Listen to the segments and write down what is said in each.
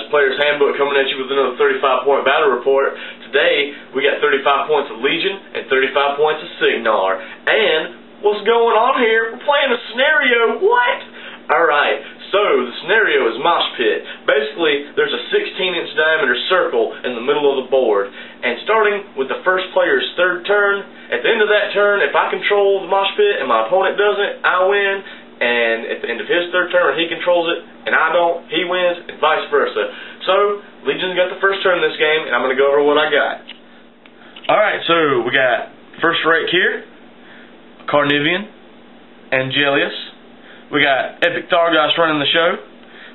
guys, Player's Handbook coming at you with another 35-point battle report. Today, we got 35 points of Legion and 35 points of Cygnar. And, what's going on here? We're playing a scenario. What? Alright, so the scenario is mosh pit. Basically, there's a 16-inch diameter circle in the middle of the board. And starting with the first player's third turn, at the end of that turn, if I control the mosh pit and my opponent doesn't, I win. And at the end of his third turn, when he controls it, and I don't, he wins, and vice versa. So, Legion's got the first turn in this game, and I'm going to go over what I got. Alright, so we got first rake here, Carnivian, Angelius. We got Epic Thargosh running the show.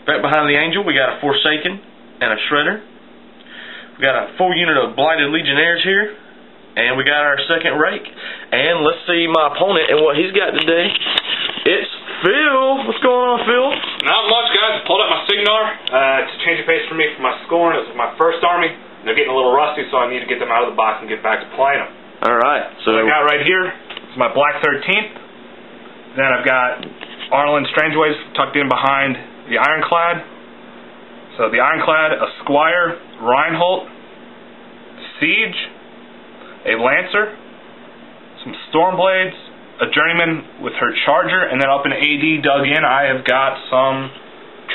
Back behind the Angel, we got a Forsaken and a Shredder. We got a full unit of Blighted Legionnaires here. And we got our second rake. And let's see my opponent and what he's got today. It's Phil. What's going on, Phil? Not much, guys. Pulled up my Cygnar to change the pace for me for my scoring. This is my first army. They're getting a little rusty, so I need to get them out of the box and get back to playing them. Alright. So I got right here is my Black 13th. Then I've got Arlen Strangeways tucked in behind the Ironclad. So the Ironclad, a Squire, Reinhold, Siege, a Lancer, some Stormblades, a Journeyman with her Charger, and then up in AD dug in, I have got some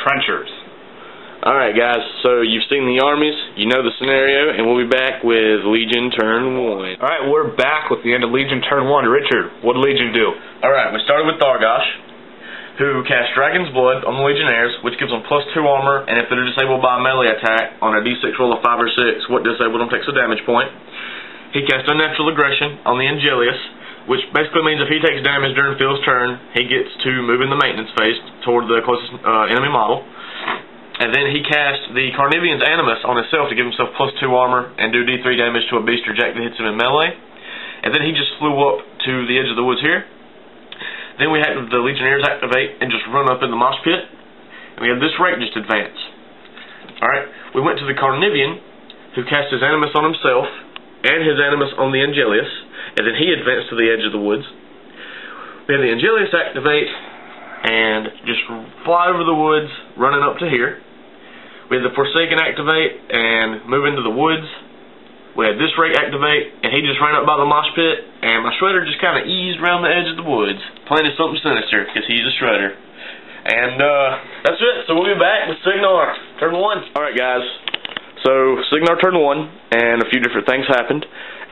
Trenchers. Alright guys, so you've seen the armies, you know the scenario, and we'll be back with Legion turn 1. Alright, we're back with the end of Legion turn 1. Richard, what did Legion do? Alright, we started with Thargosh, who cast Dragon's Blood on the Legionnaires, which gives them +2 armor, and if they're disabled by a melee attack, on a d6 roll of 5 or 6, what disabled them takes a damage point. He cast Unnatural Aggression on the Angelius, which basically means if he takes damage during Phil's turn, he gets to move in the maintenance phase toward the closest enemy model. And then he cast the Carnivian's Animus on himself to give himself +2 armor and do d3 damage to a beast or jack that hits him in melee. And then he just flew up to the edge of the woods here. Then we had the Legionnaires activate and just run up in the mosh pit. And we had this rake just advance. Alright, we went to the Carnivian, who cast his Animus on himself and his Animus on the Angelius, and then he advanced to the edge of the woods. We had the Angelius activate and just fly over the woods, running up to here. We had the Forsaken activate and move into the woods. We had this rake activate, and he just ran up by the mosh pit, and my Shredder just kind of eased around the edge of the woods, planning something sinister, because he's a Shredder. And that's it, so we'll be back with Cygnar, turn 1. Alright guys, so Cygnar turn 1, and a few different things happened,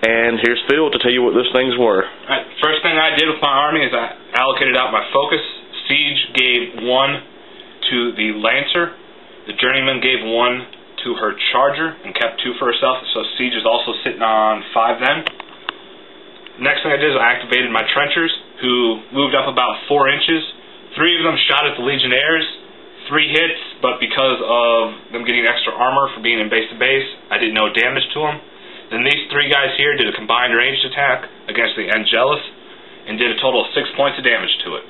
and here's Phil to tell you what those things were. Alright, first thing I did with my army is I allocated out my focus. Siege gave 1 to the Lancer, the Journeyman gave 1 to her Charger and kept 2 for herself, so Siege is also sitting on 5 then. Next thing I did is I activated my Trenchers, who moved up about 4 inches. 3 of them shot at the Legionnaires, 3 hits, but because of them getting extra armor for being in base to base, I did no damage to them. Then these 3 guys here did a combined ranged attack against the Angelius and did a total of 6 points of damage to it.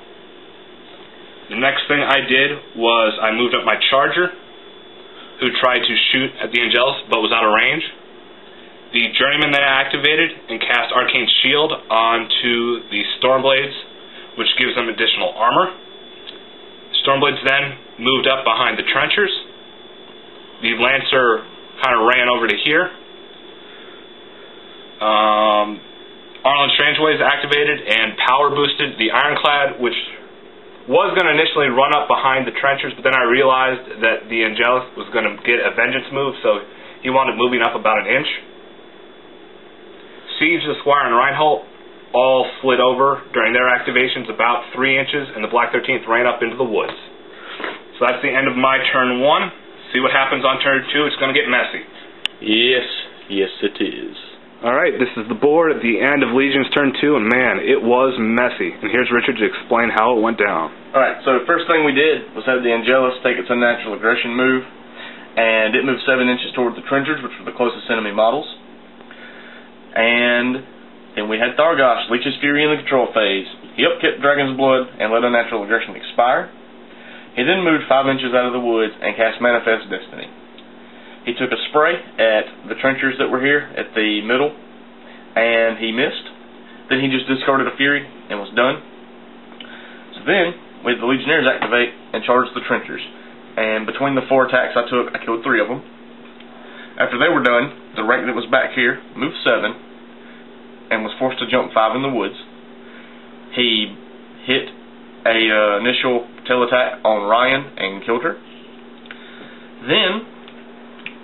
The next thing I did was I moved up my Charger, who tried to shoot at the Angelius but was out of range. The Journeyman then activated and cast Arcane Shield onto the Stormblades, which gives them additional armor. Stormblades then moved up behind the Trenchers. The Lancer kind of ran over to here. Arlen Strangeways activated and power boosted the Ironclad, which was going to initially run up behind the Trenchers, but then I realized that the Angelius was going to get a vengeance move, so he wound up moving up about 1 inch. Siege, the Squire, and Reinhold all slid over during their activations about 3 inches, and the Black 13th ran up into the woods. So that's the end of my turn 1. See what happens on turn 2. It's going to get messy. Yes, yes it is. Alright, this is the board at the end of Legion's turn 2, and man, it was messy. And here's Richard to explain how it went down. Alright, so first thing we did was have the Angelius take its Unnatural Aggression move, and it moved 7 inches toward the Trenchers, which were the closest enemy models. And then we had Thargosh leech his Fury in the control phase. He upkept Dragon's Blood and let Unnatural Aggression expire. He then moved 5 inches out of the woods and cast Manifest Destiny. He took a spray at the Trenchers that were here at the middle, and he missed. Then he just discarded a Fury and was done. So then, we had the Legionnaires activate and charge the Trenchers. and between the 4 attacks I took, I killed 3 of them. After they were done, the rake that was back here moved 7 and was forced to jump 5 in the woods. He hit a initial tail attack on Ryan and killed her. Then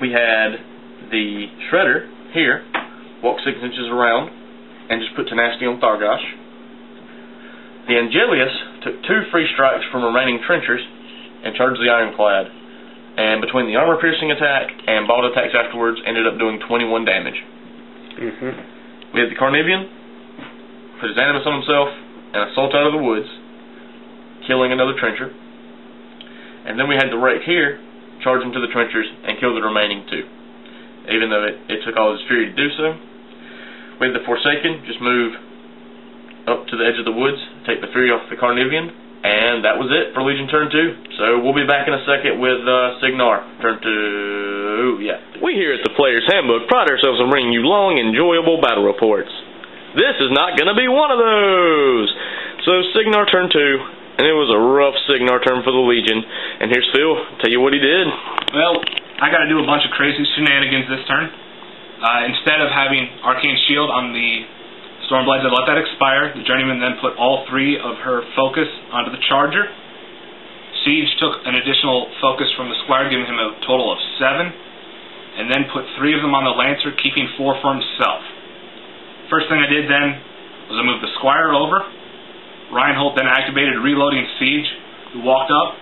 we had the Shredder here walk 6 inches around and just put tenacity on Thargosh. The Angelius took 2 free strikes from remaining trenchers and charged the Ironclad. And between the armor piercing attack and bald attacks afterwards, ended up doing 21 damage. We had the Carnivian put his animus on himself and assault out of the woods, killing another trencher. And then we had the rake here charge him to the trenchers and kill the remaining 2, even though it took all his fury to do so. We had the Forsaken just move up to the edge of the woods, take the fury off the Carnivian, and that was it for Legion turn 2. So we'll be back in a second with Cygnar turn 2. Yeah. We here at the Player's Handbook pride ourselves on bringing you long, enjoyable battle reports. This is not going to be one of those. So Cygnar turn 2, and it was a rough Cygnar turn for the Legion. And here's Phil, tell you what he did. Well, I got to do a bunch of crazy shenanigans this turn. Instead of having Arcane Shield on the Stormblades, I let that expire. The Journeyman then put all 3 of her focus onto the Charger. Siege took an additional focus from the Squire, giving him a total of 7, and then put 3 of them on the Lancer, keeping 4 for himself. First thing I did then was I moved the Squire over. Reinhold then activated Reloading Siege, who walked up,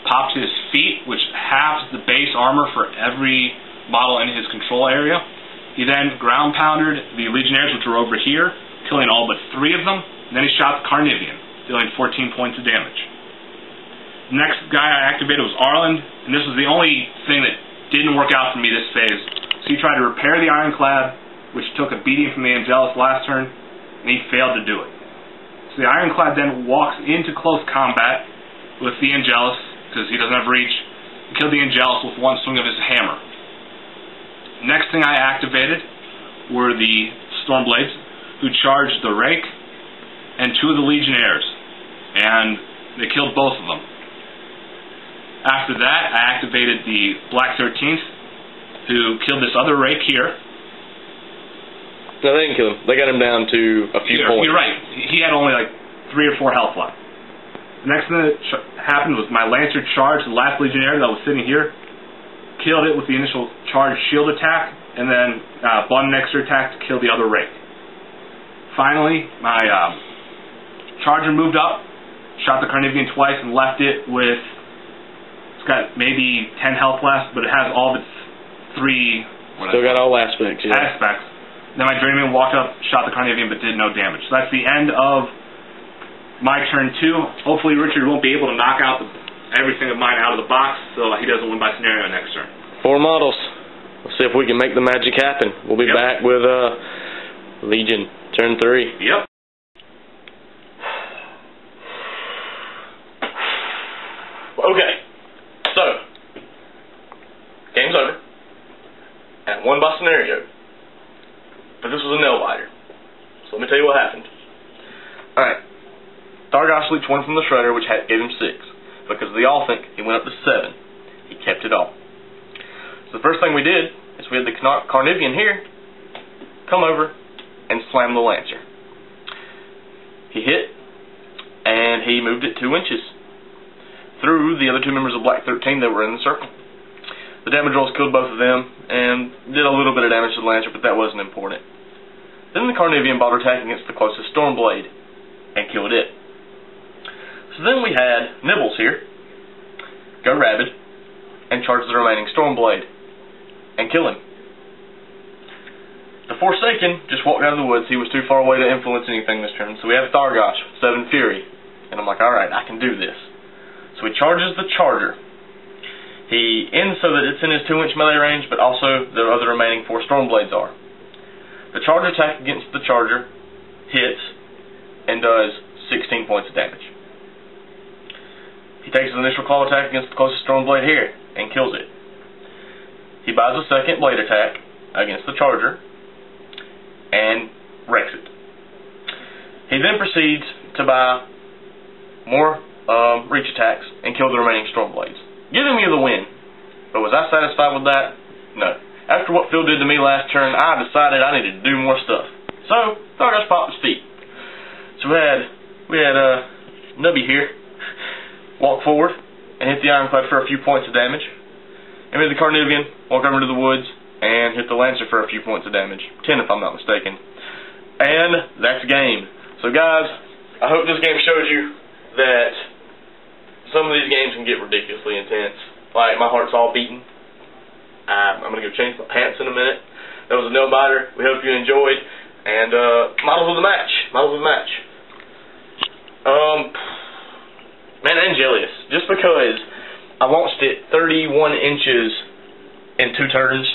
popped his feet, which halves the base armor for every model in his control area. He then ground pounded the Legionnaires, which were over here, killing all but 3 of them. And then he shot the Carnivian, dealing 14 points of damage. The next guy I activated was Arland, and this was the only thing that didn't work out for me this phase. So he tried to repair the Ironclad, which took a beating from the Angelus last turn, and he failed to do it. So the Ironclad then walks into close combat with the Angelus, because he doesn't have reach, and killed the Angelus with 1 swing of his hammer. Next thing I activated were the Stormblades, who charged the Rake and 2 of the Legionnaires, and they killed both of them. After that, I activated the Black 13th, who killed this other Rake here. No, they didn't kill him. They got him down to a few points. You're right. He had only like 3 or 4 health left. The next thing that happened was my Lancer charged the last Legionnaire that was sitting here, killed it with the initial charge shield attack, and then bought an extra attack to kill the other Rake. Finally, my Charger moved up, shot the Carnivian twice, and left it with, it's got maybe 10 health left, but it has all of its 3... Still got all aspects, yeah. Aspects. Then my Journeyman walked up, shot the Carnivian, but did no damage. So that's the end of my turn 2. Hopefully Richard won't be able to knock out everything of mine out of the box, so he doesn't win by scenario next turn. 4 models. Let's see if we can make the magic happen. We'll be back with Legion turn 3. Yep. Okay. So, game's over. And won by scenario. But this was a nail-biter. So let me tell you what happened. Alright. Thargosh leached 1 from the Shredder, which gave him 6. Because of the All-Think, he went up to 7. He kept it all. So the first thing we did is we had the Carnivian here come over and slam the Lancer. He hit, and he moved it 2 inches through the other 2 members of Black 13 that were in the circle. The damage rolls killed both of them, and did a little bit of damage to the Lancer, but that wasn't important. Then the Carnivian bought attack against the closest Stormblade, and killed it. So then we had Nibbles here go rabid and charge the remaining Stormblade and kill him. The Forsaken just walked out of the woods. He was too far away to influence anything this turn. So we have Thargosh with 7 Fury. And I'm like, alright, I can do this. So he charges the Charger. He ends so that it's in his 2-inch melee range, but also the other remaining 4 Stormblades are. The charge attack against the Charger hits and does 16 points of damage. He takes an initial claw attack against the closest Stormblade here and kills it. He buys a second blade attack against the Charger and wrecks it. He then proceeds to buy more reach attacks and kill the remaining Stormblades. giving me the win. But was I satisfied with that? No. After what Phil did to me last turn, I decided I needed to do more stuff. So, Zargash popped his feet. So we had Nubby here walk forward and hit the Ironclad for a few points of damage. And we had the Carnivian walk over to the woods and hit the Lancer for a few points of damage. 10 if I'm not mistaken. And that's game. So guys, I hope this game shows you that some of these games can get ridiculously intense. Like, my heart's all beating. I'm going to go change my pants in a minute. That was a nail-biter. We hope you enjoyed. And, models of the match. Models of the match. Man, Angelius. Just because I launched it 31 inches in 2 turns,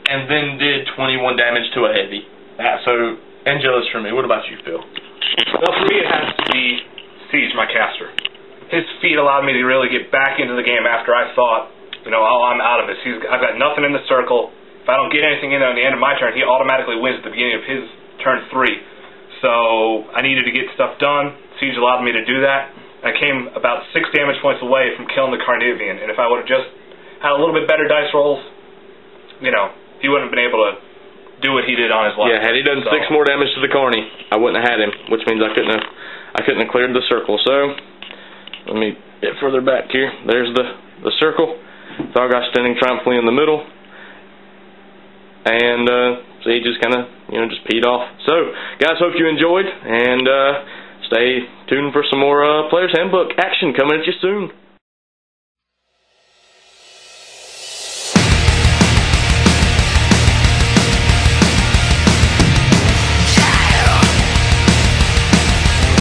and then did 21 damage to a heavy. So, Angelius for me. What about you, Phil? Well, for me it has to be Siege, my caster. His feat allowed me to really get back into the game after I thought, oh, I'm out of this. I've got nothing in the circle. If I don't get anything in at the end of my turn, he automatically wins at the beginning of his turn 3. So I needed to get stuff done. Siege allowed me to do that. I came about 6 damage points away from killing the Carnivian. And if I would have just had a little bit better dice rolls, he wouldn't have been able to do what he did on his last. Yeah, had he done 6 more damage to the Carny, I wouldn't have had him, which means I couldn't have cleared the circle. So let me get further back here. There's the circle. Zargash standing triumphantly in the middle, and so he just kind of, just peed off. So, guys, hope you enjoyed, and stay tuned for some more Player's Handbook action coming at you soon.